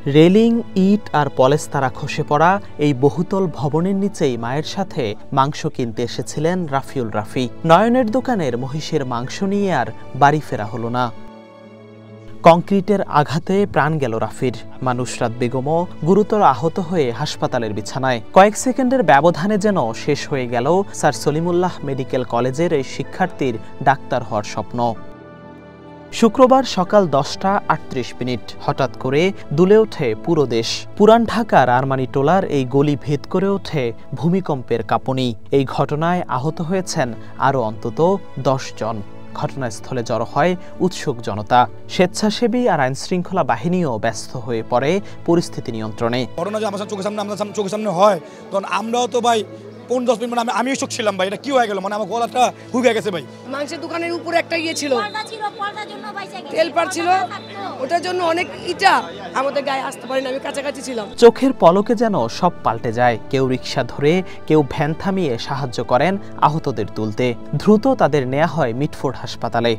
Railing, ইট আর পলেস্তারা খসে পড়া এই বহুতল ভবনের নিচেই মায়ের সাথে মাংস কিনতে এসেছিলেন রাফিউল রাফি। নয়নের দোকানের মহিষের মাংস নিয়ে আর বাড়ি ফেরা হলো না। কংক্রিটের আঘাতে প্রাণ গেল রাফির। মা নুসরাত বেগমও গুরুতর আহত হয়ে হাসপাতালের বিছানায়। কয়েক সেকেন্ডের ব্যবধানে যেন শেষ হয়ে গেল স্যার সলিমুল্লাহ মেডিকেল কলেজের এই শিক্ষার্থীর ডাক্তার হওয়ার স্বপ্ন। শুক্রবার সকাল 10:38 হঠাৎ করে দুলে ওঠে পুরো দেশ। পুরান ঢাকার আরমানিটোলার এই গলি ভেদ করে ওঠে ভূমিকম্পের কাঁপুনি। এই ঘটনায় আহত হয়েছেন আরও অন্তত 10 জন। ঘটনাস্থলে জড়ো হয় উৎসুক জনতা। স্বেচ্ছাসেবী আর আইনশৃঙ্খলা বাহিনীও ব্যস্ত হয়ে পড়ে পরিস্থিতি নিয়ন্ত্রণে। ঘটনা যে আমার চোখের সামনে হয়, তখন আমরাও তো ভাই 5-10 মিনিট মানে আমিও শোক ছিলাম ভাই, এটা কি হয়ে গেল, মানে আমার গলাটা হুকে গেছে ভাই। মাংসের দোকানের উপরে একটা ছিল, তেলপার ছিল, ওটার জন্য অনেক ইটা আমাদের গায়ে আসতে পারি না, আমি কাছাকাছি ছিলাম। চোখের পলকে যেন সব পাল্টে যায়। কেউ রিক্সা ধরে, কেউ ভ্যান থামিয়ে সাহায্য করেন আহতদের তুলতে। দ্রুত তাদের নেওয়া হয় মিটফোর্ড হাসপাতালে।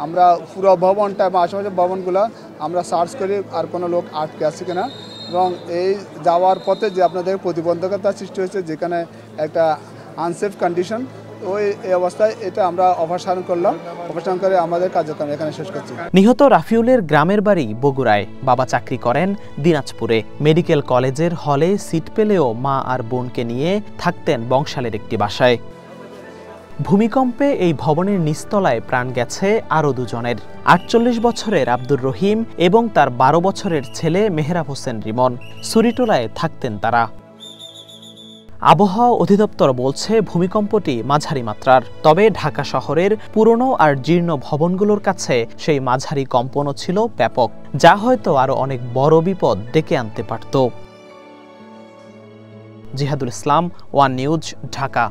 আমরা পুরো ভবনটা বা আশেপাশের ভবনগুলো আমরা সার্চ করি আর কোনো লোক আটকে আছে কিনা, এবং এই যাওয়ার পথে যে আপনাদের প্রতিবন্ধকতা সৃষ্টি হয়েছে, যেখানে একটা আনসেফ কন্ডিশন, ওই অবস্থায় এটা আমরা অপসারণ করলাম। অপসারণ করে আমাদের কার্যক্রম এখানে শেষ করছি। নিহত রাফিউলের গ্রামের বাড়ি বগুড়ায়। বাবা চাকরি করেন দিনাজপুরে। মেডিকেল কলেজের হলে সিট পেলেও মা আর বোনকে নিয়ে থাকতেন বংশালের একটি বাসায়। ভূমিকম্পে এই ভবনের নিচতলায় প্রাণ গেছে আরও 2 জনের। 48 বছরের আব্দুর রহিম এবং তার 12 বছরের ছেলে মেহরাব হোসেন রিমন। সুরিটোলায় থাকতেন তারা। আবহাওয়া অধিদপ্তর বলছে ভূমিকম্পটি মাঝারি মাত্রার। তবে ঢাকা শহরের পুরনো আর জীর্ণ ভবনগুলোর কাছে সেই মাঝারি কম্পনও ছিল ব্যাপক, যা হয়তো আরও অনেক বড় বিপদ ডেকে আনতে পারত। জিহাদুল ইসলাম, ওয়ান নিউজ, ঢাকা।